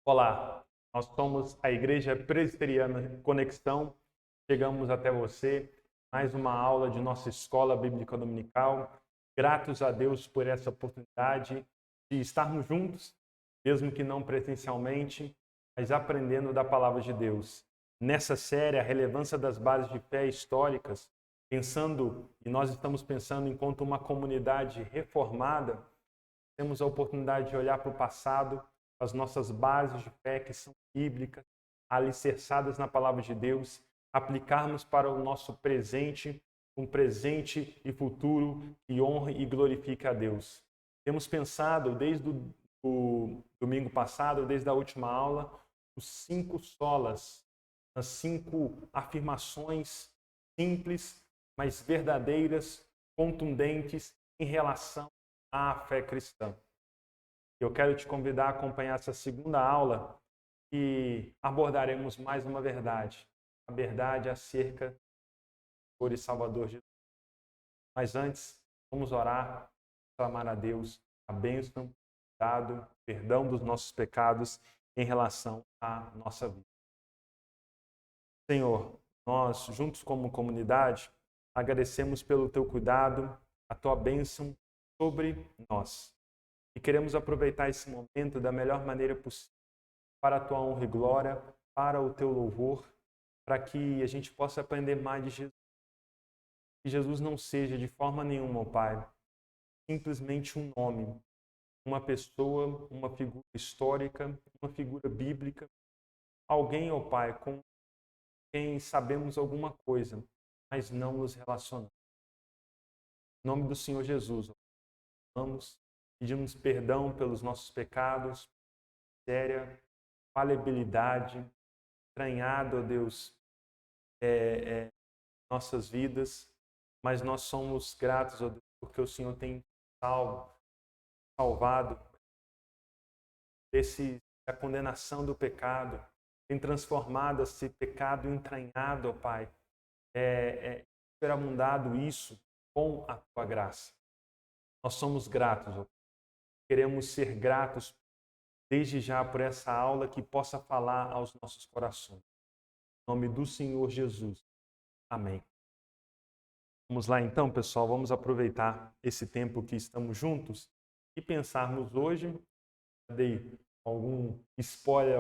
Olá, nós somos a Igreja Presbiteriana Conexão. Chegamos até você, mais uma aula de nossa escola bíblica dominical. Gratos a Deus por essa oportunidade de estarmos juntos, mesmo que não presencialmente, mas aprendendo da palavra de Deus. Nessa série, a relevância das bases de fé históricas, nós estamos pensando enquanto uma comunidade reformada, temos a oportunidade de olhar para o passado, as nossas bases de fé que são bíblicas, alicerçadas na palavra de Deus, aplicarmos para o nosso presente, um presente e futuro que honre e glorifique a Deus. Temos pensado desde o domingo passado, desde a última aula, os 5 solas, as 5 afirmações simples, mas verdadeiras, contundentes em relação à fé cristã. Eu quero te convidar a acompanhar essa segunda aula e abordaremos mais uma verdade, a verdade acerca do Senhor e Salvador Jesus. Mas antes, vamos orar, clamar a Deus a bênção, cuidado, perdão dos nossos pecados em relação à nossa vida. Senhor, nós, juntos como comunidade, agradecemos pelo teu cuidado, a tua bênção sobre nós. E queremos aproveitar esse momento da melhor maneira possível para a tua honra e glória, para o teu louvor, para que a gente possa aprender mais de Jesus. Que Jesus não seja de forma nenhuma, ó Pai, simplesmente um nome, uma pessoa, uma figura histórica, uma figura bíblica, alguém, ó Pai, com quem sabemos alguma coisa, mas não nos relacionamos. Em nome do Senhor Jesus, vamos pedimos perdão pelos nossos pecados, miséria, falibilidade, estranhado, ó Deus, nossas vidas, mas nós somos gratos, ó Deus, porque o Senhor tem salvado da condenação do pecado, tem transformado esse pecado entranhado, ó Pai, superabundado isso com a tua graça. Nós somos gratos, ó Pai. Queremos ser gratos desde já por essa aula que possa falar aos nossos corações. Em nome do Senhor Jesus. Amém. Vamos lá então, pessoal, vamos aproveitar esse tempo que estamos juntos e pensarmos hoje, dei algum spoiler,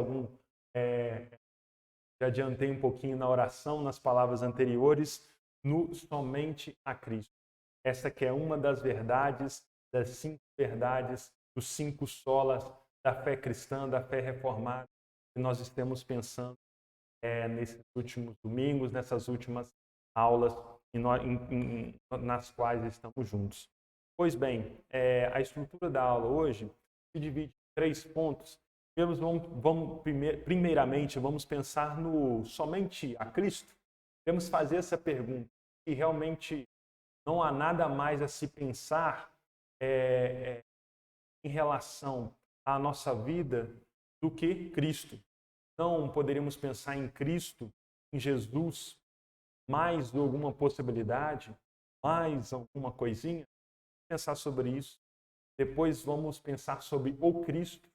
já adiantei um pouquinho na oração, nas palavras anteriores, no somente a Cristo. Essa que é uma das verdades, das 5 verdades, dos 5 solas da fé cristã, da fé reformada, que nós estamos pensando nesses últimos domingos, nessas últimas aulas nas quais estamos juntos. Pois bem, a estrutura da aula hoje se divide em 3 pontos. Primeiramente, vamos pensar no somente a Cristo. Devemos fazer essa pergunta, e realmente não há nada mais a se pensar em relação à nossa vida do que Cristo. Não poderíamos pensar em Cristo, em Jesus, mais alguma possibilidade, mais alguma coisinha? Pensar sobre isso. Depois vamos pensar sobre o Cristo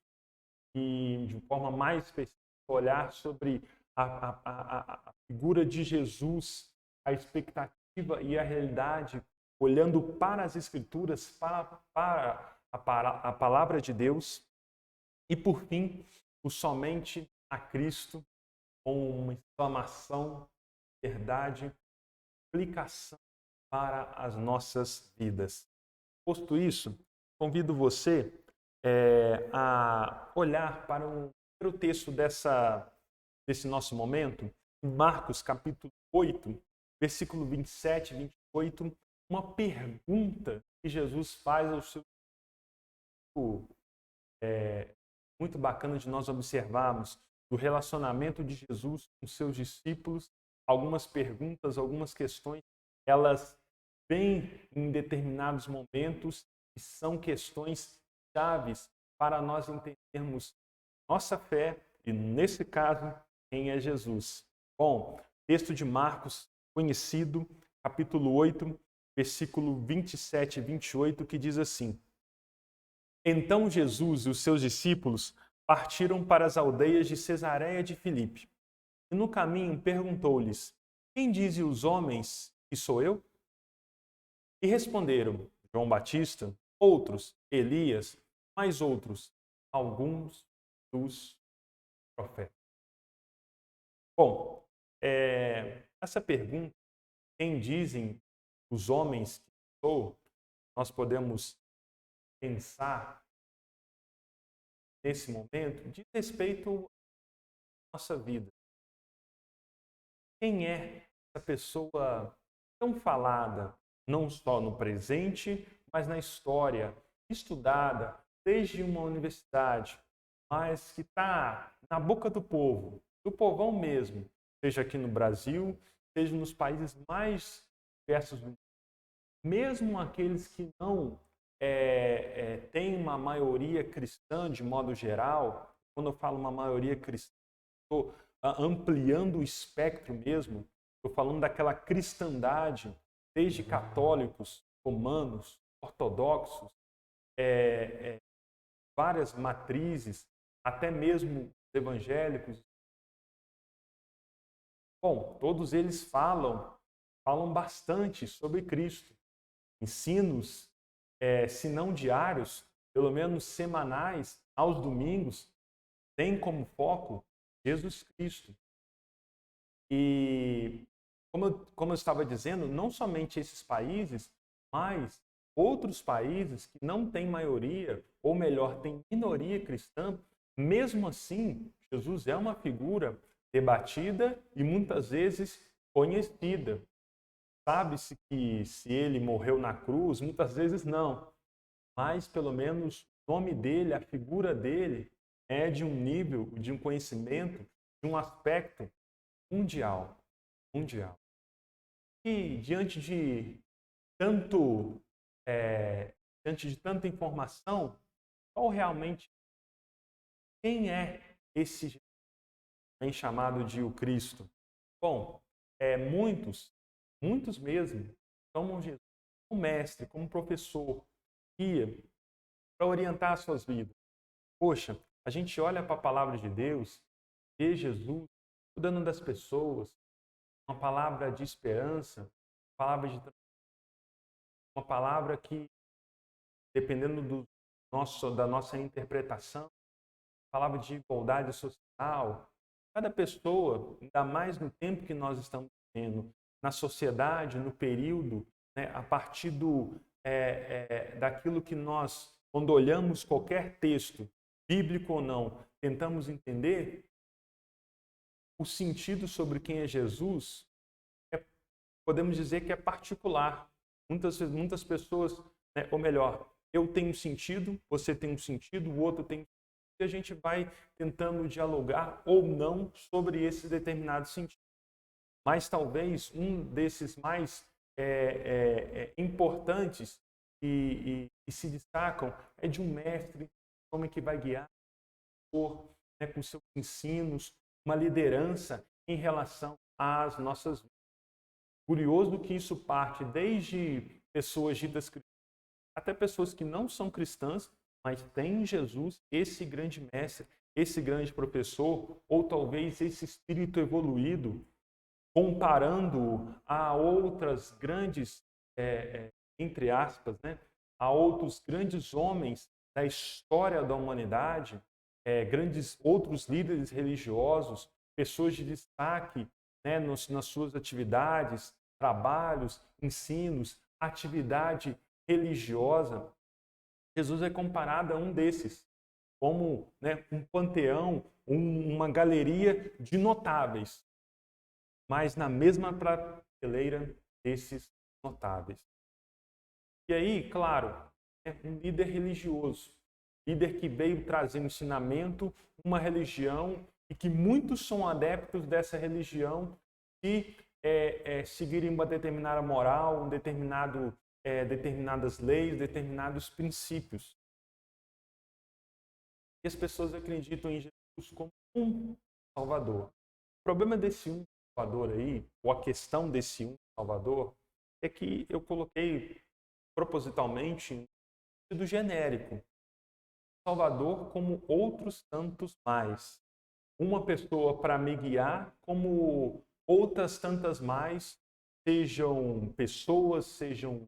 e, de forma mais específica, olhar sobre a figura de Jesus, a expectativa e a realidade, olhando para as Escrituras, para a palavra de Deus. E, por fim, o somente a Cristo, com uma exclamação, verdade, aplicação para as nossas vidas. Posto isso, convido você a olhar para o primeiro texto desse nosso momento, em Marcos capítulo 8, versículo 27 e 28, uma pergunta que Jesus faz ao seu muito bacana de nós observarmos do relacionamento de Jesus com seus discípulos. Algumas perguntas, algumas questões, elas vêm em determinados momentos e são questões chaves para nós entendermos nossa fé e, nesse caso, quem é Jesus. Bom, texto de Marcos, conhecido, capítulo 8, versículo 27 e 28, que diz assim: Então Jesus e os seus discípulos partiram para as aldeias de Cesareia de Filipe. E no caminho perguntou-lhes: Quem dizem os homens que sou eu? E responderam: João Batista, outros, Elias, mais outros, alguns dos profetas. Bom, essa pergunta, quem dizem os homens que sou, nós podemos pensar nesse momento diz respeito à nossa vida. Quem é essa pessoa tão falada, não só no presente, mas na história, estudada desde uma universidade, mas que está na boca do povo, do povão mesmo, seja aqui no Brasil, seja nos países mais diversos do mundo. Mesmo aqueles que não têm uma maioria cristã de modo geral, quando eu falo uma maioria cristã, estou ampliando o espectro mesmo, estou falando daquela cristandade, desde católicos, romanos, ortodoxos, várias matrizes, até mesmo evangélicos. Bom, todos eles falam bastante sobre Cristo. Ensinos, se não diários, pelo menos semanais, aos domingos, têm como foco Jesus Cristo. E, como eu estava dizendo, não somente esses países, mas outros países que não têm maioria, ou melhor, têm minoria cristã, mesmo assim, Jesus é uma figura debatida e muitas vezes conhecida. Sabe-se que se ele morreu na cruz, muitas vezes não, mas pelo menos o nome dele, a figura dele, é de um nível, de um conhecimento, de um aspecto mundial. E diante de tanta informação, qual realmente, quem é esse bem chamado de o Cristo? Bom, muitos mesmo, tomam Jesus como mestre, como professor, guia, para orientar as suas vidas. Poxa, a gente olha para a palavra de Deus, vê Jesus cuidando das pessoas, uma palavra de esperança, uma palavra que, dependendo da nossa interpretação, palavra de igualdade social. Cada pessoa, ainda mais no tempo que nós estamos vivendo, na sociedade, no período, né, a partir daquilo que nós, quando olhamos qualquer texto, bíblico ou não, tentamos entender o sentido sobre quem é Jesus, podemos dizer que é particular. Muitas pessoas, né, ou melhor, eu tenho um sentido, você tem um sentido, o outro tem um sentido, e a gente vai tentando dialogar ou não sobre esse determinado sentido. Mas talvez um desses mais importantes e se destacam é de um mestre, um homem que vai guiar, né, com seus ensinos, uma liderança em relação às nossas vidas. Curioso que isso parte desde pessoas ditas cristãs até pessoas que não são cristãs, mas têm em Jesus esse grande mestre, esse grande professor, ou talvez esse espírito evoluído, comparando a outras grandes, entre aspas, né, a outros grandes homens da história da humanidade, grandes outros líderes religiosos, pessoas de destaque, né, nas suas atividades, trabalhos, ensinos, atividade religiosa. Jesus é comparado a um desses, como, né, um panteão, uma galeria de notáveis, mas na mesma prateleira desses notáveis. E aí, claro, é um líder religioso, líder que veio trazer um ensinamento, uma religião, e que muitos são adeptos dessa religião e seguirem uma determinada moral, determinadas leis, determinados princípios. E as pessoas acreditam em Jesus como um Salvador. O problema desse um Salvador aí, ou a questão desse um Salvador, é que eu coloquei propositalmente um sentido genérico. Salvador como outros tantos mais. Uma pessoa para me guiar, como outras tantas mais, sejam pessoas, sejam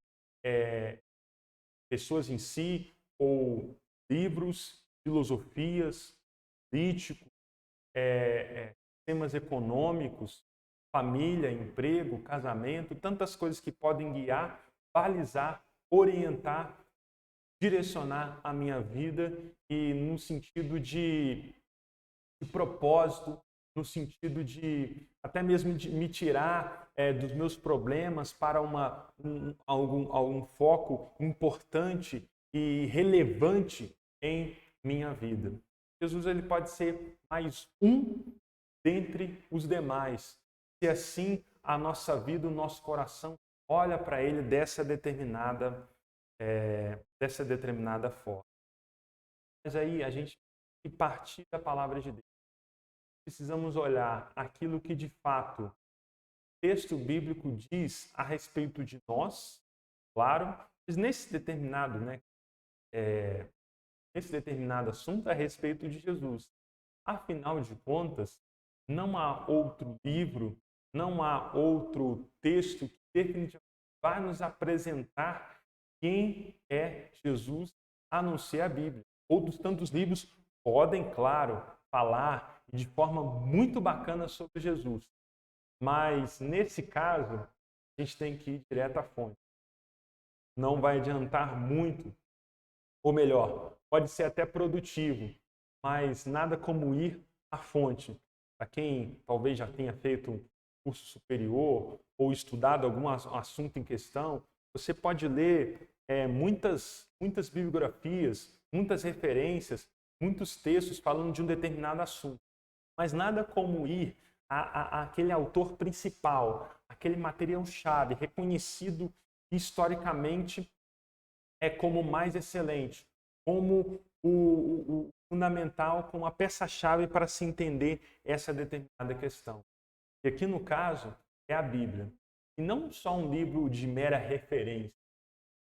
pessoas em si, ou livros, filosofias, políticos, temas econômicos, família, emprego, casamento, tantas coisas que podem guiar, balizar, orientar, direcionar a minha vida e no sentido de propósito, no sentido de até mesmo de me tirar dos meus problemas para algum foco importante e relevante em minha vida. Jesus ele pode ser mais um dentre os demais, se assim a nossa vida, o nosso coração olha para ele dessa determinada forma. Mas aí a gente tem que partir da palavra de Deus. Precisamos olhar aquilo que de fato o texto bíblico diz a respeito de nós, claro, mas nesse determinado, nesse determinado assunto a respeito de Jesus. Afinal de contas, não há outro livro, não há outro texto que definitivamente vai nos apresentar quem é Jesus, a não ser a Bíblia. Outros tantos livros podem, claro, falar de forma muito bacana sobre Jesus, mas nesse caso, a gente tem que ir direto à fonte. Não vai adiantar muito, ou melhor, pode ser até produtivo, mas nada como ir à fonte. Para quem talvez já tenha feito um curso superior ou estudado algum assunto em questão, você pode ler muitas bibliografias, muitas referências, muitos textos falando de um determinado assunto. Mas nada como ir àquele autor principal, aquele material-chave, reconhecido historicamente como o mais excelente, como o fundamental, como a peça-chave para se entender essa determinada questão. E aqui no caso é a Bíblia. E não só um livro de mera referência,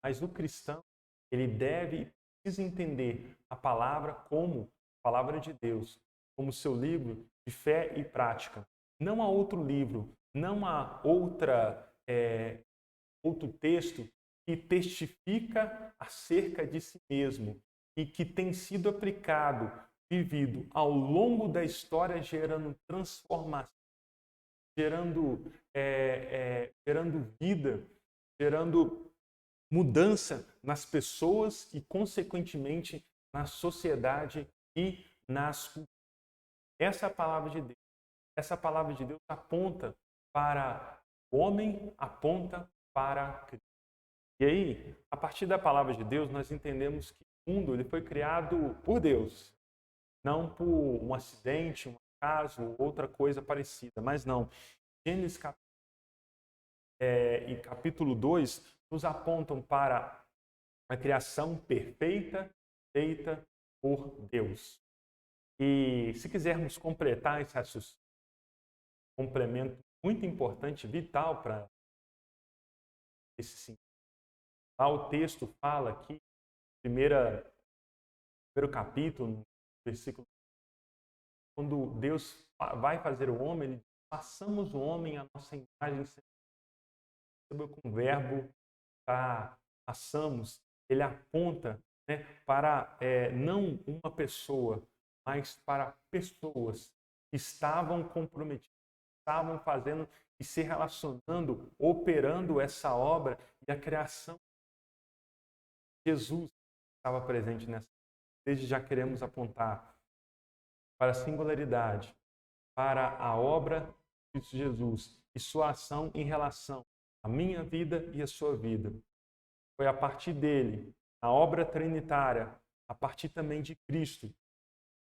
mas o cristão, ele deve e precisa entender a palavra como a palavra de Deus, como seu livro de fé e prática. Não há outro livro, não há outro texto que testifica acerca de si mesmo e que tem sido aplicado, vivido ao longo da história, gerando transformação, gerando vida, gerando mudança nas pessoas e, consequentemente, na sociedade e nas culturas. Essa é a palavra de Deus. Essa palavra de Deus aponta para o homem, aponta para Cristo. E aí, a partir da palavra de Deus, nós entendemos que o mundo ele foi criado por Deus, não por um acidente, um acaso, outra coisa parecida, mas não. Gênesis e capítulo 2 nos apontam para a criação perfeita, feita por Deus. E se quisermos completar esse raciocínio, complemento muito importante, vital para esse sentido. Lá o texto fala aqui, primeiro capítulo, versículo, quando Deus vai fazer o homem, ele diz, façamos o homem à nossa imagem, com o verbo façamos, ele aponta para não uma pessoa, mas para pessoas que estavam comprometidas, estavam fazendo e se relacionando, operando essa obra e a criação. Jesus estava presente nessa. Desde já queremos apontar para a singularidade, para a obra de Jesus e sua ação em relação à minha vida e à sua vida. Foi a partir dele, a obra trinitária, a partir também de Cristo,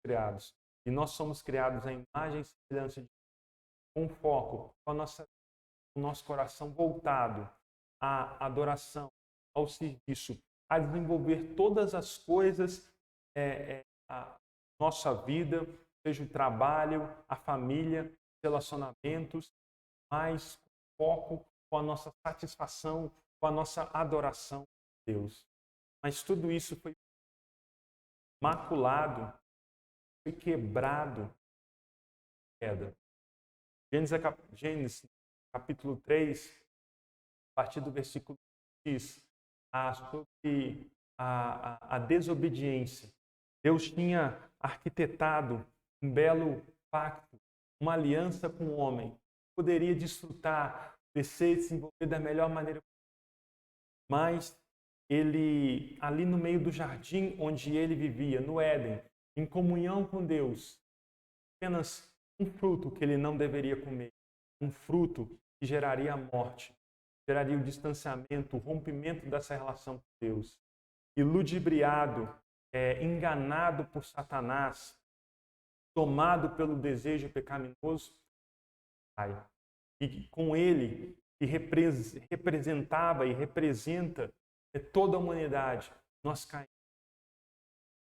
criados. E nós somos criados à imagem e semelhança de Deus, com foco, com o nosso coração voltado à adoração, ao serviço, a desenvolver todas as coisas, a nossa vida, seja o trabalho, a família, relacionamentos, mas foco com a nossa satisfação, com a nossa adoração a Deus. Mas tudo isso foi maculado, foi quebrado na queda. Gênesis capítulo 3, a partir do versículo 1, diz sobre a desobediência. Deus tinha arquitetado um belo pacto, uma aliança com o homem. Poderia desfrutar, crescer e se desenvolver da melhor maneira possível. Mas ele, ali no meio do jardim onde ele vivia, no Éden, em comunhão com Deus, apenas um fruto que ele não deveria comer, um fruto que geraria a morte, geraria o distanciamento, o rompimento dessa relação com Deus. E ludibriado, enganado por Satanás, tomado pelo desejo pecaminoso, e com ele, que representava e representa toda a humanidade, nós caímos.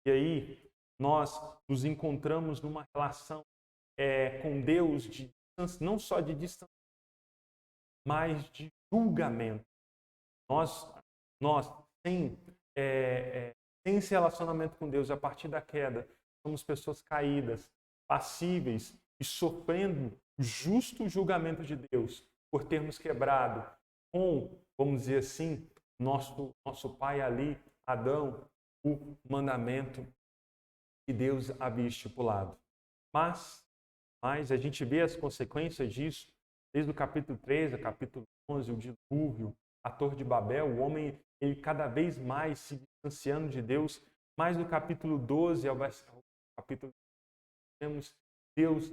E aí, nós nos encontramos numa relação com Deus, não só de distância, mas de julgamento. Nós sem esse relacionamento com Deus, a partir da queda, somos pessoas caídas, passíveis e sofrendo o justo julgamento de Deus por termos quebrado com, vamos dizer assim, nosso pai ali, Adão, o mandamento que Deus havia estipulado. Mas a gente vê as consequências disso desde o capítulo 3 ao capítulo 11, o dilúvio, a Torre de Babel, o homem ele cada vez mais se distanciando de Deus. Mais do capítulo 12 ao capítulo 13, temos Deus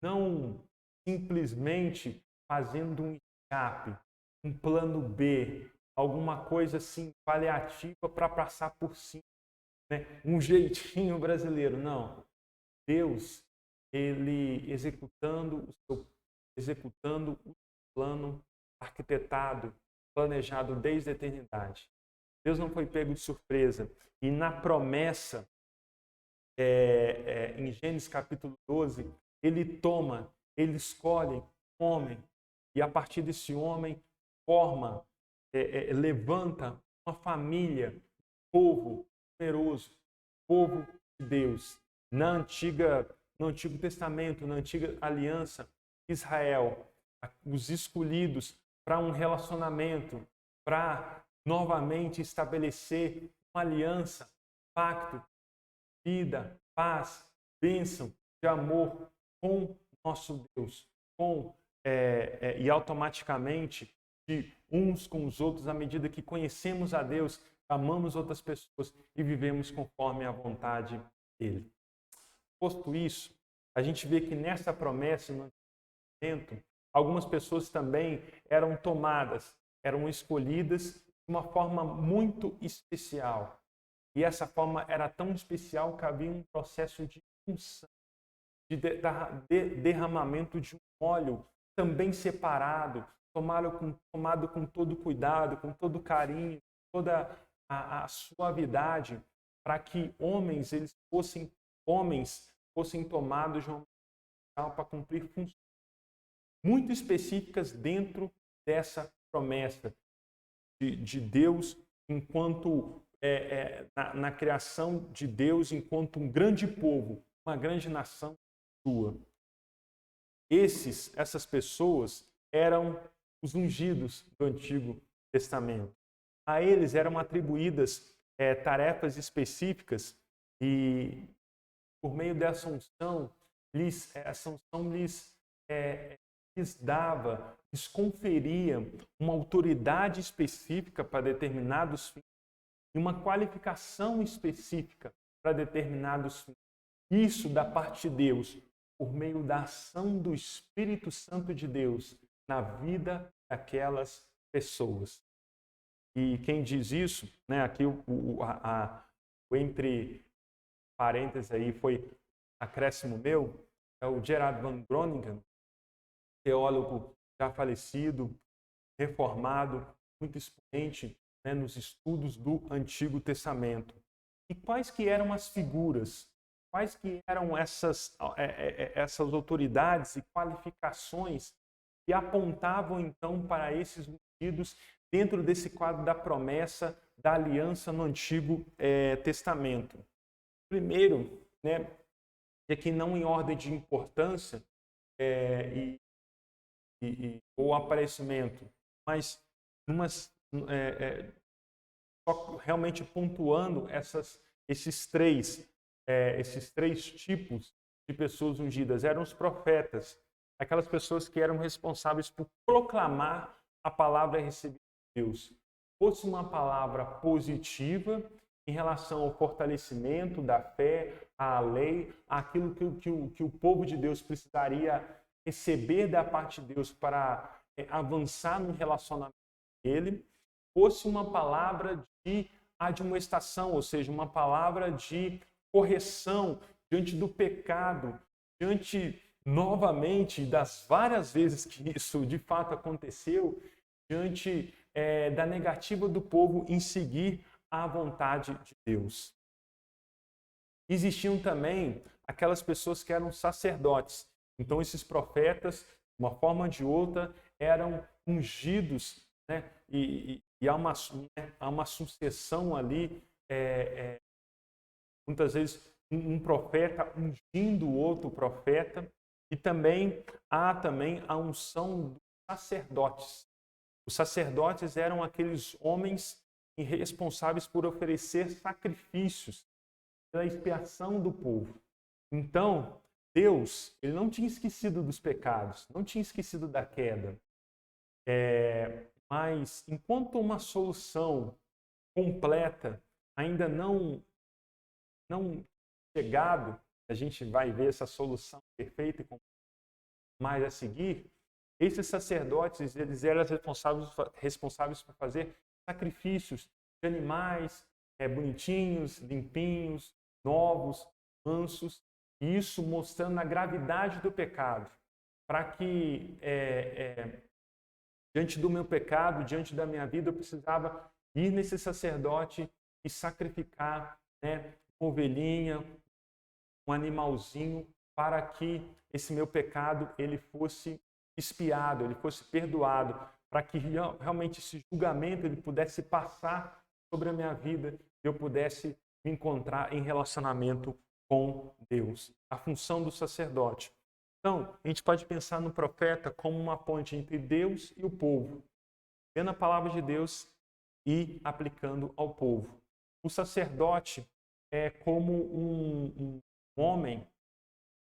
não simplesmente fazendo um escape, um plano B, alguma coisa assim paliativa para passar por cima, né? Um jeitinho brasileiro, não. Deus, ele executando o plano arquitetado, planejado desde a eternidade. Deus não foi pego de surpresa. E na promessa, em Gênesis capítulo 12, ele escolhe um homem, e a partir desse homem levanta uma família, um povo numeroso, povo de Deus. No Antigo Testamento, na Antiga Aliança, Israel, os escolhidos para um relacionamento, para novamente estabelecer uma aliança, pacto, vida, paz, bênção, de amor com nosso Deus, e automaticamente de uns com os outros, à medida que conhecemos a Deus, amamos outras pessoas e vivemos conforme a vontade dele. Posto isso, a gente vê que nessa promessa, no momento, algumas pessoas também eram tomadas, eram escolhidas de uma forma muito especial. E essa forma era tão especial que havia um processo de unção, de derramamento de um óleo também separado, tomado com todo cuidado, com todo carinho, toda a suavidade, para que homens fossem tomados de uma maneira para cumprir funções muito específicas dentro dessa promessa de Deus, enquanto na criação de Deus, enquanto um grande povo, uma grande nação sua. Essas pessoas eram os ungidos do Antigo Testamento. A eles eram atribuídas tarefas específicas e, por meio dessa unção, essa unção lhes conferia uma autoridade específica para determinados fins e uma qualificação específica para determinados fins. Isso da parte de Deus, por meio da ação do Espírito Santo de Deus na vida daquelas pessoas. E quem diz isso, né, aqui o entre parênteses aí foi acréscimo meu, é o Gerard van Groningen, teólogo já falecido, reformado, muito expoente, né, nos estudos do Antigo Testamento. E quais que eram as figuras, quais que eram essas autoridades e qualificações que apontavam então para esses ungidos dentro desse quadro da promessa da aliança no Antigo Testamento. Primeiro, né, e aqui não em ordem de importância ou aparecimento, mas só realmente pontuando esses três tipos de pessoas ungidas. Eram os profetas, aquelas pessoas que eram responsáveis por proclamar a palavra recebida de Deus. Fosse uma palavra positiva em relação ao fortalecimento da fé, à lei, àquilo que o povo de Deus precisaria receber da parte de Deus para avançar no relacionamento com Ele, fosse uma palavra de admoestação, ou seja, uma palavra de correção diante do pecado, diante novamente das várias vezes que isso de fato aconteceu, diante da negativa do povo em seguir a vontade de Deus. Existiam também aquelas pessoas que eram sacerdotes. Então, esses profetas, de uma forma ou de outra, eram ungidos, né? E há uma sucessão ali, muitas vezes um profeta ungindo outro profeta, e também há a unção dos sacerdotes. Os sacerdotes eram aqueles homens responsáveis por oferecer sacrifícios pela expiação do povo. Então, Deus, ele não tinha esquecido dos pecados, não tinha esquecido da queda. Mas, enquanto uma solução completa ainda não chegado, a gente vai ver essa solução perfeita e completa mais a seguir, esses sacerdotes, eles eram responsáveis por fazer sacrifícios de animais bonitinhos, limpinhos, novos, mansos, e isso mostrando a gravidade do pecado, para que diante do meu pecado, diante da minha vida, eu precisava ir nesse sacerdote e sacrificar, né, uma ovelhinha, um animalzinho, para que esse meu pecado ele fosse expiado, ele fosse perdoado, para que realmente esse julgamento ele pudesse passar sobre a minha vida e eu pudesse me encontrar em relacionamento com Deus. A função do sacerdote. Então, a gente pode pensar no profeta como uma ponte entre Deus e o povo, vendo a palavra de Deus e aplicando ao povo. O sacerdote é como um homem,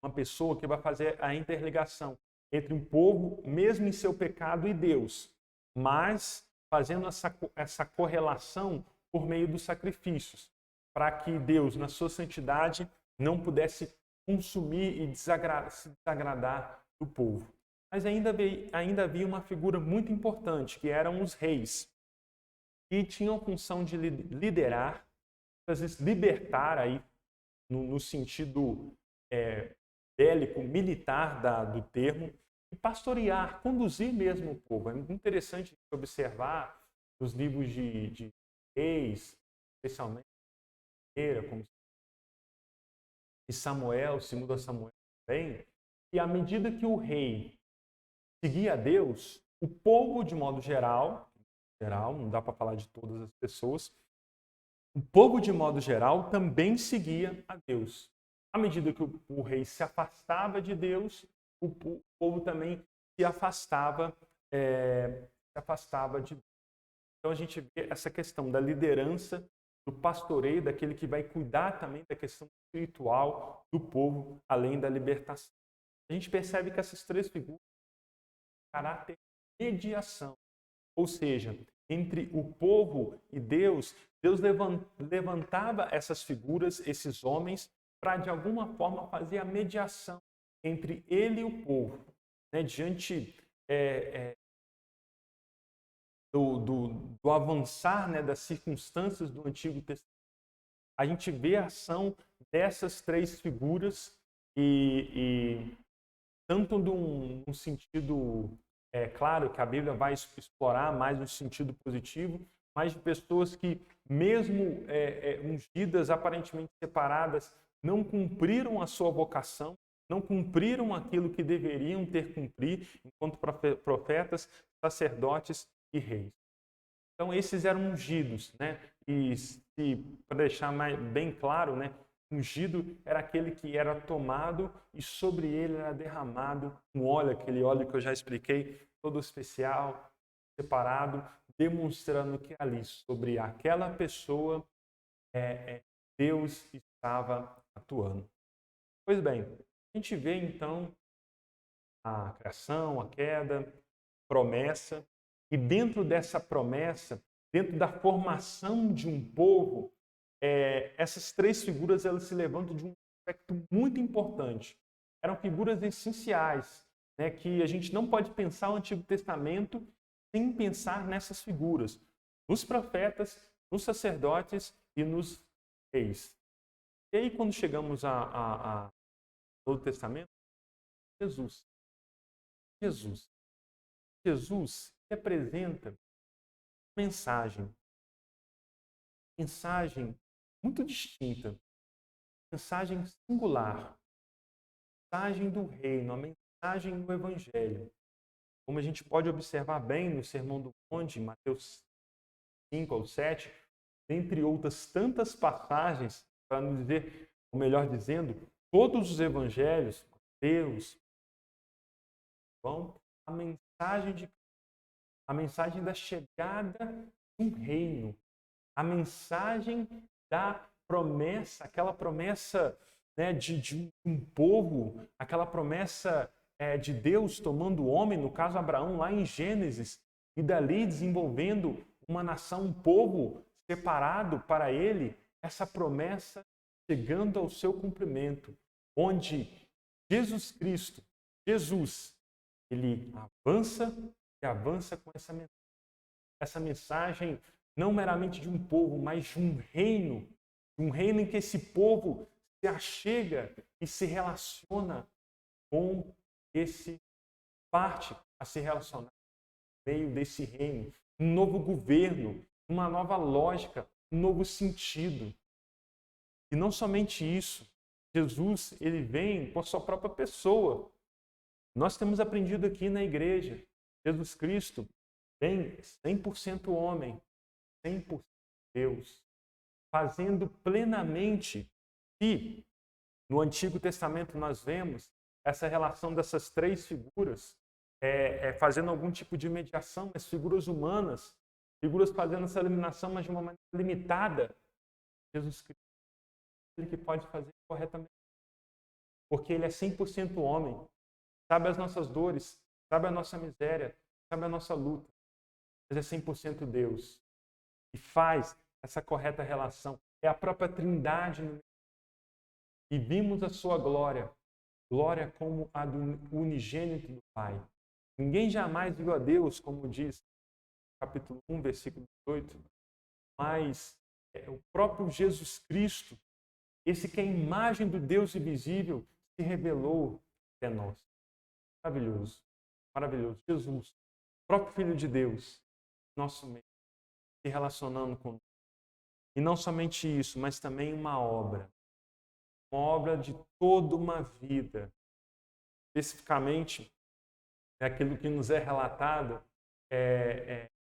uma pessoa que vai fazer a interligação entre um povo, mesmo em seu pecado, e Deus, mas fazendo essa correlação por meio dos sacrifícios, para que Deus, na sua santidade, não pudesse consumir e se desagradar do povo. Mas ainda havia uma figura muito importante, que eram os reis, que tinham a função de liderar, às vezes libertar, aí, no sentido bélico, militar do termo, e pastorear, conduzir mesmo o povo. É muito interessante observar os livros de reis, especialmente como e Samuel, segundo Samuel também, e à medida que o rei seguia a Deus, o povo, de modo geral, não dá para falar de todas as pessoas, o povo, de modo geral, também seguia a Deus. À medida que o rei se afastava de Deus, o povo também se afastava de Deus. Então a gente vê essa questão da liderança, do pastoreio, daquele que vai cuidar também da questão espiritual do povo, além da libertação. A gente percebe que essas três figuras têm caráter de mediação, ou seja, entre o povo e Deus, Deus levantava essas figuras, esses homens, para de alguma forma fazer a mediação entre ele e o povo, né, diante do avançar, né, das circunstâncias do Antigo Testamento. A gente vê a ação dessas três figuras e tanto num sentido, claro que a Bíblia vai explorar mais no sentido positivo, mas de pessoas que, mesmo ungidas, aparentemente separadas, não cumpriram a sua vocação, não cumpriram aquilo que deveriam ter cumprido enquanto profetas, sacerdotes e reis. Então, esses eram ungidos, né? E para deixar bem claro, né? Ungido era aquele que era tomado e sobre ele era derramado um óleo, aquele óleo que eu já expliquei, todo especial, separado, demonstrando que ali, sobre aquela pessoa, Deus estava atuando. Pois bem, a gente vê então a criação, a queda, promessa, e dentro dessa promessa, dentro da formação de um povo, essas três figuras elas se levantam de um aspecto muito importante. Eram figuras essenciais, né, que a gente não pode pensar o Antigo Testamento sem pensar nessas figuras, nos profetas, nos sacerdotes e nos reis. E aí, quando chegamos ao Novo Testamento, Jesus. Jesus representa mensagem muito distinta, mensagem singular, mensagem do reino, a mensagem do evangelho. Como a gente pode observar bem no Sermão do Monte, Mateus 5 ao 7, dentre outras tantas passagens, para nos dizer, ou melhor dizendo, todos os evangelhos, Mateus, João, a mensagem da chegada de um reino, a mensagem da promessa, aquela promessa, né, de um povo, aquela promessa de Deus tomando o homem, no caso Abraão, lá em Gênesis, e dali desenvolvendo uma nação, um povo separado para ele, essa promessa chegando ao seu cumprimento, onde Jesus Cristo, ele avança e avança com essa mensagem não meramente de um povo, mas de um reino em que esse povo se achega e se relaciona com esse parte a se relacionar no meio desse reino, um novo governo, uma nova lógica, um novo sentido. E não somente isso, Jesus, ele vem com a sua própria pessoa. Nós temos aprendido aqui na igreja, Jesus Cristo vem 100% homem, 100% Deus, fazendo plenamente, e no Antigo Testamento nós vemos essa relação dessas três figuras, fazendo algum tipo de mediação, as figuras humanas, figuras fazendo essa eliminação, mas de uma maneira limitada. Jesus Cristo, ele que pode fazer corretamente, porque ele é 100% homem, sabe as nossas dores, sabe a nossa miséria, sabe a nossa luta, mas é 100% Deus. E faz essa correta relação. É a própria Trindade. E vimos a sua glória, glória como a do unigênito do Pai. Ninguém jamais viu a Deus, como diz capítulo 1, versículo 18, mas o próprio Jesus Cristo, esse que é a imagem do Deus invisível, se revelou até nós. Maravilhoso, maravilhoso. Jesus, o próprio Filho de Deus, nosso meio, se relacionando conosco. E não somente isso, mas também uma obra de toda uma vida. Especificamente, aquilo que nos é relatado,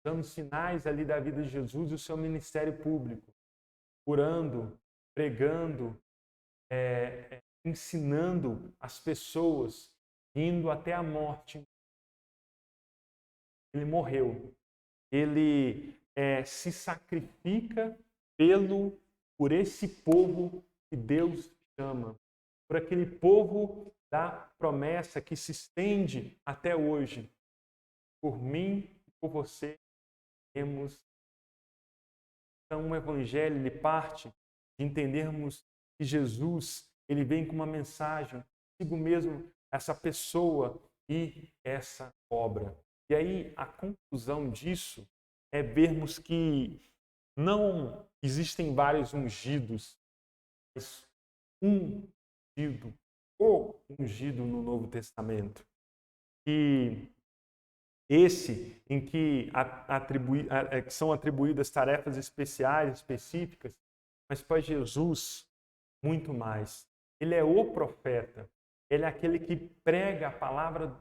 dando sinais ali da vida de Jesus e o seu ministério público, curando, pregando, ensinando as pessoas, indo até a morte. Ele morreu. Ele se sacrifica por esse povo que Deus chama, por aquele povo da promessa que se estende até hoje. Por mim e por você, temos. Então, o Evangelho ele parte de entendermos que Jesus ele vem com uma mensagem, consigo mesmo essa pessoa e essa obra. E aí, a conclusão disso é vermos que não existem vários ungidos, mas um ungido, o ungido no Novo Testamento. E esse em que são atribuídas tarefas especiais, específicas, mas para Jesus, muito mais. Ele é o profeta, ele é aquele que prega a palavra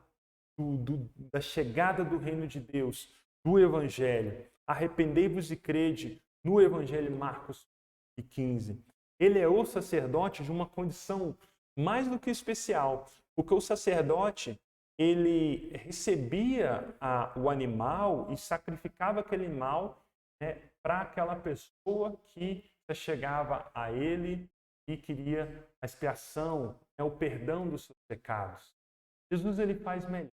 da chegada do reino de Deus, do Evangelho, arrependei-vos e crede no Evangelho Marcos 15. Ele é o sacerdote de uma condição mais do que especial, porque o sacerdote, ele recebia o animal e sacrificava aquele animal, né, para aquela pessoa que chegava a ele e queria a expiação, né, o perdão dos seus pecados. Jesus, ele faz melhor.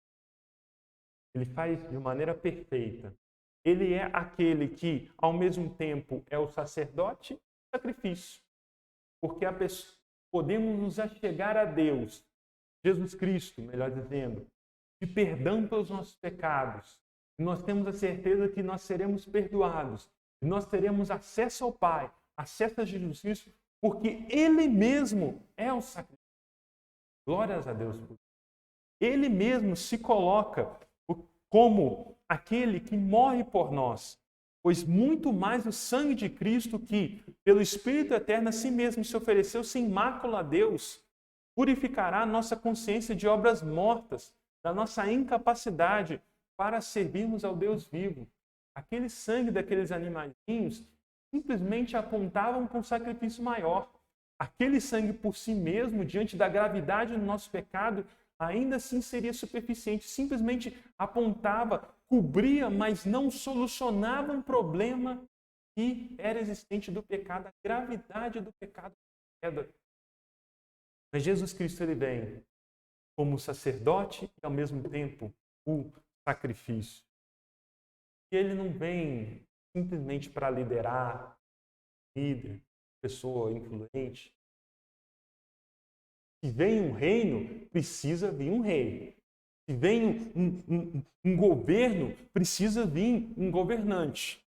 Ele faz de maneira perfeita. Ele é aquele que, ao mesmo tempo, é o sacerdote e o sacrifício. Porque podemos nos achegar a Deus, Jesus Cristo, melhor dizendo, de perdão pelos nossos pecados. E nós temos a certeza que nós seremos perdoados. E nós teremos acesso ao Pai, acesso a Jesus Cristo, porque Ele mesmo é o sacrifício. Glórias a Deus por isso. Ele mesmo se coloca como aquele que morre por nós, pois muito mais o sangue de Cristo, que pelo Espírito Eterno a si mesmo se ofereceu sem mácula a Deus, purificará a nossa consciência de obras mortas, da nossa incapacidade para servirmos ao Deus vivo. Aquele sangue daqueles animaizinhos simplesmente apontavam para um sacrifício maior. Aquele sangue por si mesmo, diante da gravidade do nosso pecado, ainda assim seria suficiente. Simplesmente apontava, cobria, mas não solucionava um problema que era existente do pecado, a gravidade do pecado. Mas Jesus Cristo, ele vem como sacerdote e, ao mesmo tempo, o sacrifício. E ele não vem simplesmente para liderar, líder, pessoa influente. Se vem um reino, precisa vir um rei. Se vem um governo, precisa vir um governante.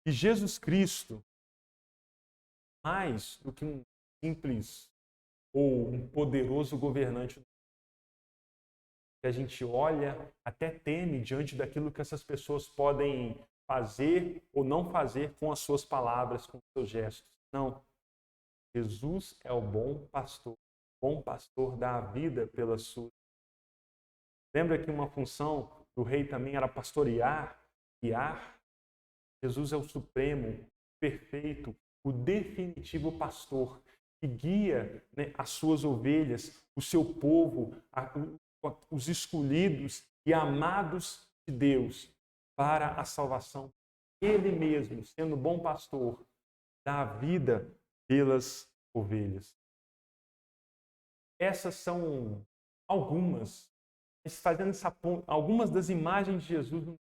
E Jesus Cristo, mais do que um simples ou um poderoso governante, que a gente olha, até teme diante daquilo que essas pessoas podem fazer ou não fazer com as suas palavras, com os seus gestos. Não. Jesus é o bom pastor dá a vida pelas suas. Lembra que uma função do rei também era pastorear, guiar? Jesus é o supremo, perfeito, o definitivo pastor, que guia, né, as suas ovelhas, o seu povo, os escolhidos e amados de Deus para a salvação. Ele mesmo, sendo bom pastor, dá a vida pelas ovelhas. Essas são algumas, fazendo essa ponte, algumas das imagens de Jesus,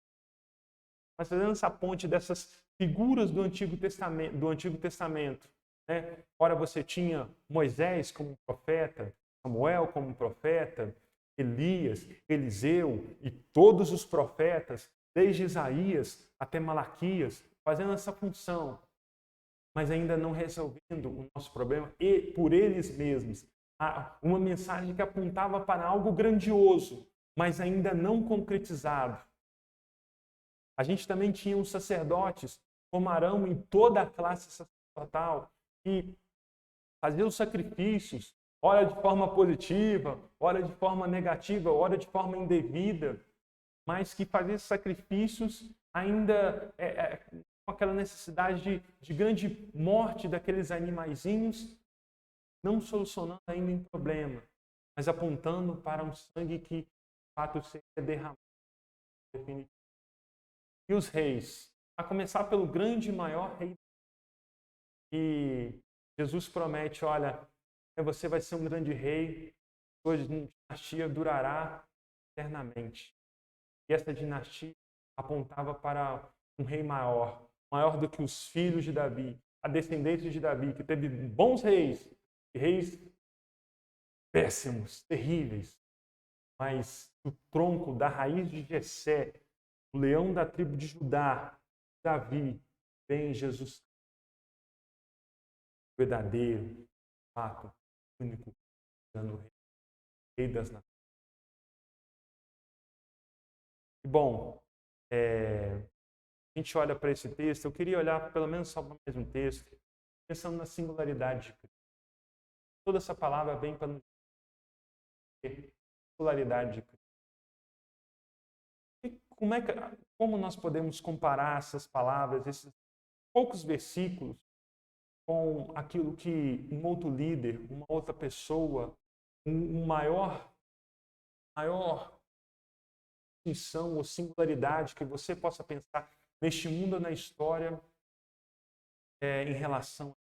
mas fazendo essa ponte dessas figuras do Antigo Testamento. Né? Ora, você tinha Moisés como profeta, Samuel como profeta, Elias, Eliseu e todos os profetas, desde Isaías até Malaquias, fazendo essa função, mas ainda não resolvendo o nosso problema, e por eles mesmos. Uma mensagem que apontava para algo grandioso, mas ainda não concretizado. A gente também tinha os sacerdotes, como Arão em toda a classe sacerdotal, que faziam os sacrifícios, ora de forma positiva, ora de forma negativa, ora de forma indevida, mas que faziam sacrifícios ainda com aquela necessidade de grande morte daqueles animaizinhos, não solucionando ainda um problema, mas apontando para um sangue que, de fato, seria derramado. E os reis, a começar pelo grande e maior rei, e Jesus promete, olha, você vai ser um grande rei, sua dinastia durará eternamente. E essa dinastia apontava para um rei maior, maior do que os filhos de Davi, a descendência de Davi, que teve bons reis, reis péssimos, terríveis, mas do tronco, da raiz de Jessé, o leão da tribo de Judá, Davi, vem Jesus, verdadeiro, fato, único, rei das nações. E bom, a gente olha para esse texto, eu queria olhar pelo menos só para mais um texto, pensando na singularidade de Cristo. Toda essa palavra vem para nos dizer a singularidade de Cristo. E como nós podemos comparar essas palavras, esses poucos versículos, com aquilo que um outro líder, uma outra pessoa, um maior distinção ou singularidade que você possa pensar neste mundo ou na história em relação a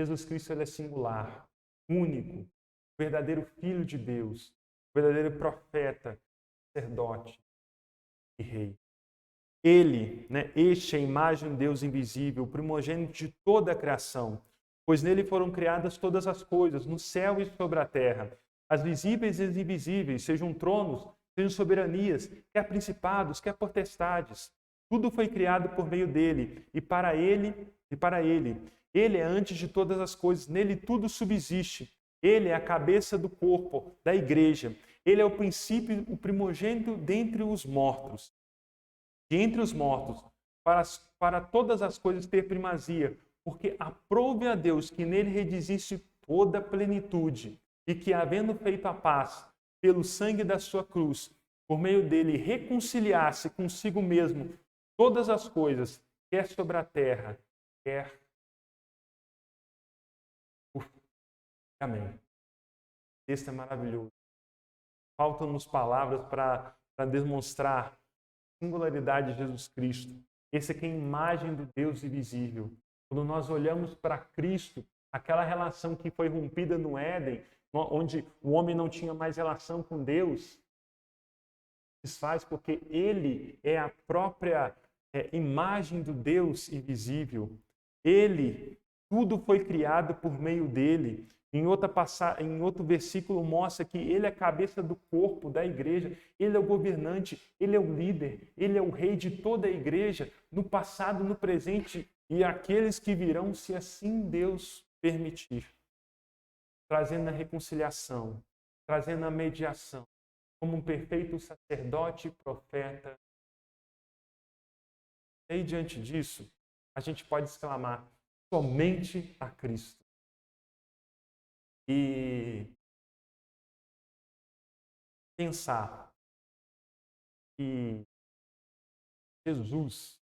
Jesus Cristo. Ele é singular, único, verdadeiro Filho de Deus, verdadeiro profeta, sacerdote e rei. Ele, este é a imagem de Deus invisível, o primogênito de toda a criação, pois nele foram criadas todas as coisas, no céu e sobre a terra, as visíveis e as invisíveis, sejam tronos, sejam soberanias, quer principados, quer potestades. Tudo foi criado por meio dele e para ele. Ele é antes de todas as coisas, nele tudo subsiste. Ele é a cabeça do corpo, da igreja. Ele é o princípio, o primogênito dentre os mortos. De entre os mortos, para todas as coisas ter primazia, porque aprove a Deus que nele redizisse toda a plenitude, e que, havendo feito a paz pelo sangue da sua cruz, por meio dele reconciliasse consigo mesmo todas as coisas, quer sobre a terra, quer... Amém. O texto é maravilhoso. Faltam-nos palavras para demonstrar a singularidade de Jesus Cristo. Esse aqui é a imagem do Deus invisível. Quando nós olhamos para Cristo, aquela relação que foi rompida no Éden, onde o homem não tinha mais relação com Deus, desfaz porque ele é a própria imagem do Deus invisível. Ele, tudo foi criado por meio dele. Em outro versículo mostra que ele é a cabeça do corpo da igreja, ele é o governante, ele é o líder, ele é o rei de toda a igreja, no passado, no presente e aqueles que virão, se assim Deus permitir. Trazendo a reconciliação, trazendo a mediação, como um perfeito sacerdote e profeta. E aí, diante disso, a gente pode exclamar somente a Cristo. E pensar que Jesus,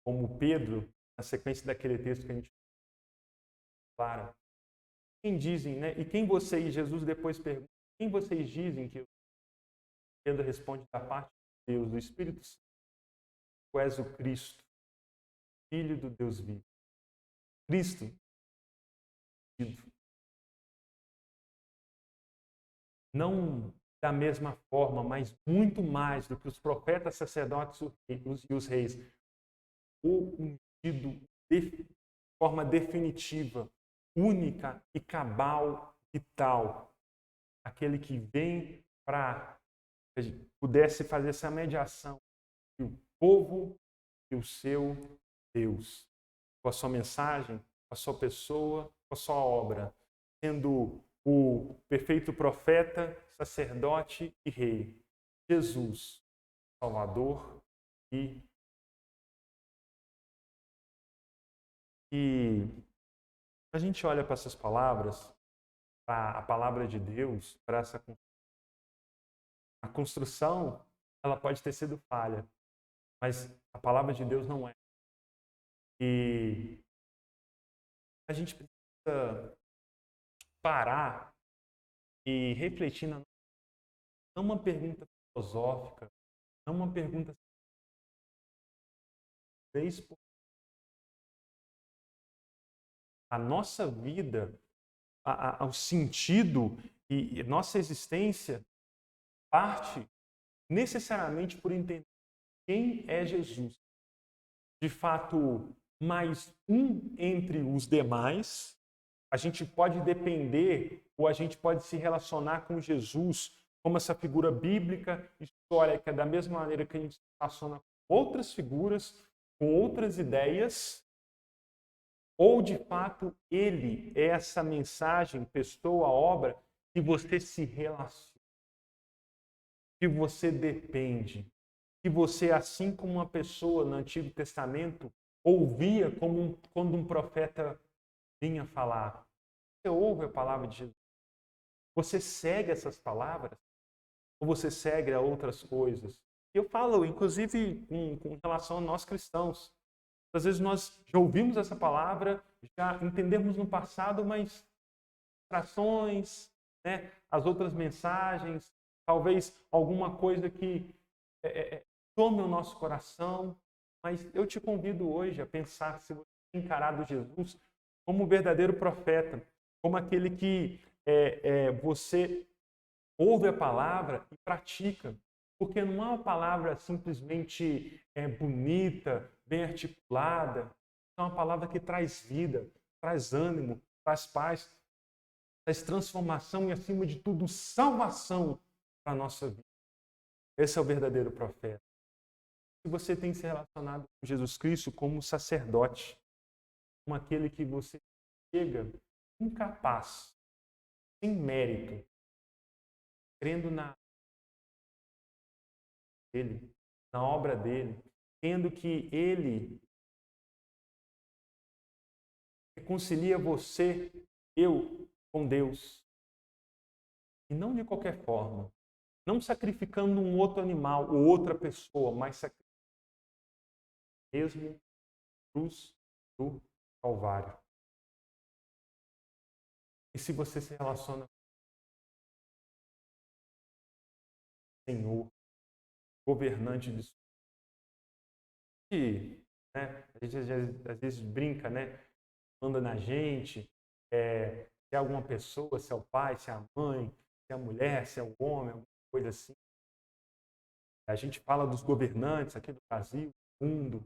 como Pedro, na sequência daquele texto que a gente fala, quem dizem, E quem vocês, Jesus depois pergunta, quem vocês dizem que eu... Pedro responde da parte de Deus, do Espírito Santo, tu és o Cristo, Filho do Deus vivo. Cristo, não da mesma forma, mas muito mais do que os profetas, sacerdotes e os reis, o ungido de forma definitiva, única e cabal e tal, aquele que vem para que pudesse fazer essa mediação entre o povo e o seu Deus, com a sua mensagem, com a sua pessoa, com a sua obra, sendo o perfeito profeta, sacerdote e rei, Jesus, Salvador e a gente olha para essas palavras, para a palavra de Deus, para a construção, ela pode ter sido falha, mas a palavra de Deus não é. E a gente precisa parar e refletir não uma pergunta filosófica, não uma pergunta a nossa vida, o sentido e nossa existência parte necessariamente por entender quem é Jesus. De fato, mais um entre os demais, a gente pode depender ou a gente pode se relacionar com Jesus como essa figura bíblica, histórica, da mesma maneira que a gente se relaciona com outras figuras, com outras ideias, ou de fato ele é essa mensagem, pessoa, obra, que você se relaciona, que você depende, que você, assim como uma pessoa no Antigo Testamento, ouvia quando um profeta vinha falar. Você ouve a palavra de Jesus? Você segue essas palavras? ou você segue a outras coisas? Eu falo, inclusive, com relação a nós cristãos. Às vezes nós já ouvimos essa palavra, já entendemos no passado, mas distrações, né? As outras mensagens, talvez alguma coisa que tome o nosso coração. Mas eu te convido hoje a pensar se você tem encarado Jesus como o verdadeiro profeta, como aquele que você ouve a palavra e pratica. Porque não é uma palavra simplesmente bonita, bem articulada. É uma palavra que traz vida, traz ânimo, traz paz, traz transformação e, acima de tudo, salvação para a nossa vida. Esse é o verdadeiro profeta. Se você tem se relacionado com Jesus Cristo como sacerdote, como aquele que você chega incapaz, sem mérito, crendo dele, na obra dele, tendo que ele reconcilia você, eu, com Deus. E não de qualquer forma. Não sacrificando um outro animal ou outra pessoa, mas sacrificando mesmo cruz do Calvário. E se você se relaciona com o Senhor, governante de sua vida, né? A gente às vezes brinca, né? Manda na gente, se é alguma pessoa, se é o pai, se é a mãe, se é a mulher, se é o homem, alguma coisa assim. A gente fala dos governantes aqui do Brasil, do mundo.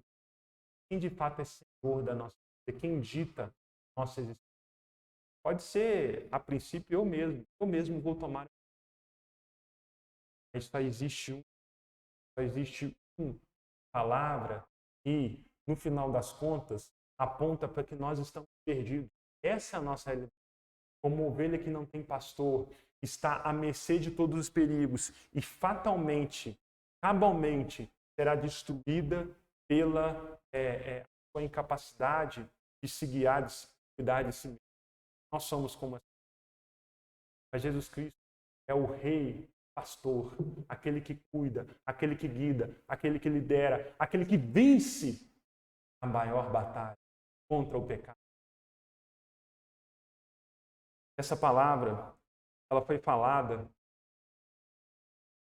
Quem de fato é senhor da nossa vida? Quem dita nossa existência? Pode ser, a princípio, eu mesmo vou tomar. Mas só existe uma palavra e, no final das contas, aponta para que nós estamos perdidos. Essa é a nossa realidade. Como ovelha que não tem pastor, está à mercê de todos os perigos e fatalmente, cabalmente, será destruída pela sua incapacidade de se guiar, de se cuidar de si mesmo. Nós somos como assim. Mas Jesus Cristo é o Rei pastor, aquele que cuida, aquele que guida, aquele que lidera, aquele que vence a maior batalha contra o pecado. Essa palavra, ela foi falada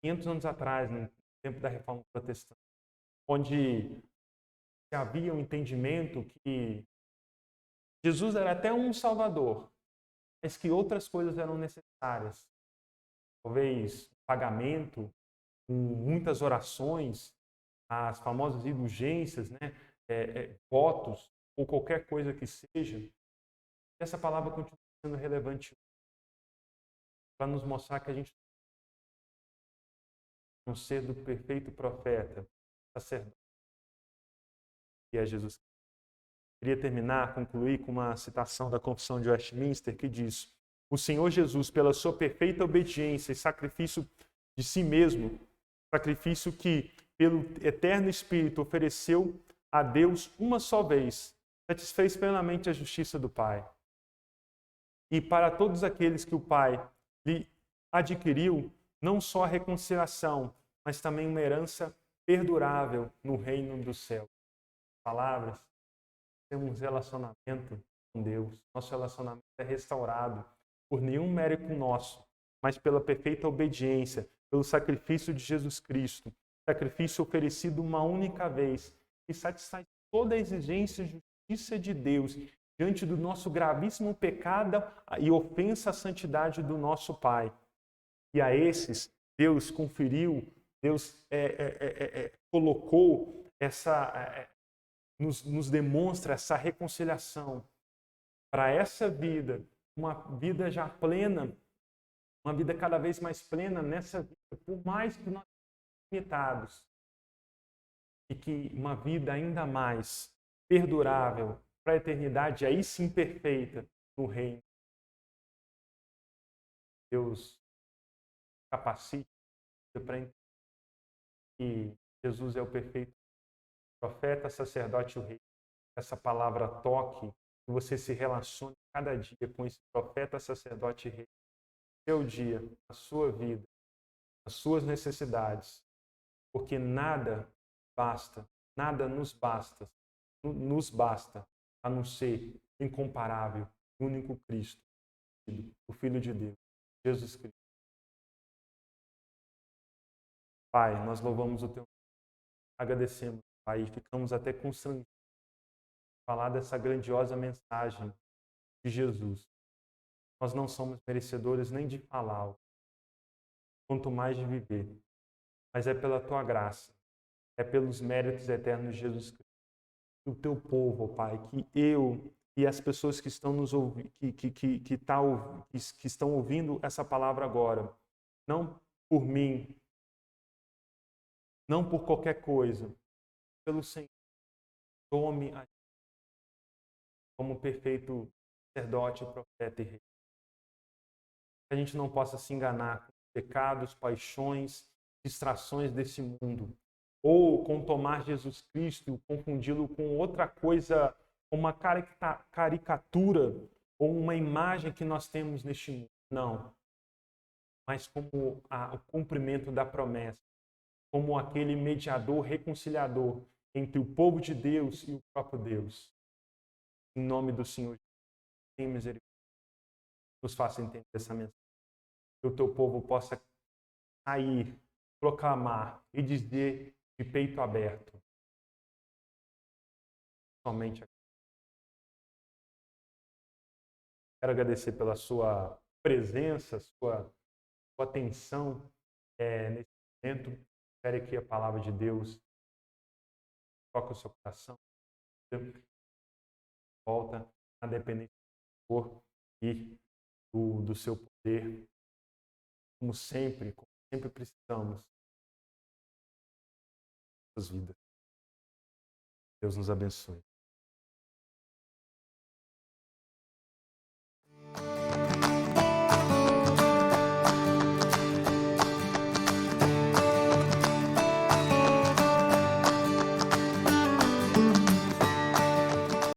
500 anos atrás, no tempo da Reforma Protestante, onde havia um entendimento que Jesus era até um salvador, mas que outras coisas eram necessárias. Talvez pagamento, muitas orações, as famosas indulgências, né? Votos, ou qualquer coisa que seja. Essa palavra continua sendo relevante para nos mostrar que a gente não ser do perfeito profeta, sacerdote, que é Jesus. Queria concluir com uma citação da Confissão de Westminster que diz: o Senhor Jesus, pela sua perfeita obediência e sacrifício de si mesmo, sacrifício que pelo eterno Espírito ofereceu a Deus uma só vez, satisfez plenamente a justiça do Pai. E para todos aqueles que o Pai lhe adquiriu, não só a reconciliação, mas também uma herança perdurável no reino do céu. Palavras, temos um relacionamento com Deus. Nosso relacionamento é restaurado por nenhum mérito nosso, mas pela perfeita obediência, pelo sacrifício de Jesus Cristo, sacrifício oferecido uma única vez, que satisfaz toda a exigência e justiça de Deus diante do nosso gravíssimo pecado e ofensa à santidade do nosso Pai. E a esses, Deus conferiu, Deus colocou nos demonstra essa reconciliação para essa vida, uma vida já plena, uma vida cada vez mais plena nessa vida, por mais que nós sejamos limitados, e que uma vida ainda mais perdurável para a eternidade, aí sim perfeita, no reino. Deus capacite para entender que Jesus é o perfeito profeta, sacerdote e o rei. Essa palavra toque, que você se relacione cada dia com esse profeta, sacerdote e rei. Seu dia, a sua vida, as suas necessidades, porque nada basta, nada nos basta, a não ser o incomparável, o único Cristo, o Filho de Deus, Jesus Cristo. Pai, nós louvamos o teu nome, agradecemos, Pai, e ficamos até constrangidos de falar dessa grandiosa mensagem de Jesus. Nós não somos merecedores nem de falar, quanto mais de viver, mas é pela tua graça, é pelos méritos eternos de Jesus Cristo. O teu povo, Pai, que eu e as pessoas que estão nos ouvindo, que estão ouvindo essa palavra agora, não por mim, não por qualquer coisa, pelo Senhor, tome a como perfeito sacerdote, profeta e rei. Que a gente não possa se enganar com pecados, paixões, distrações desse mundo, ou com tomar Jesus Cristo, confundi-lo com outra coisa, uma caricatura ou uma imagem que nós temos neste mundo. Não. Mas como o cumprimento da promessa, como aquele mediador, reconciliador entre o povo de Deus e o próprio Deus. Em nome do Senhor, tenha misericórdia. Nos faça entender essa mensagem. Que o teu povo possa sair, proclamar e dizer de peito aberto. Somente aqui. Quero agradecer pela sua presença, sua atenção nesse momento. Espero que a palavra de Deus toque o seu coração. Volta a dependência do Senhor e do seu poder. Como sempre precisamos das vidas. Deus nos abençoe.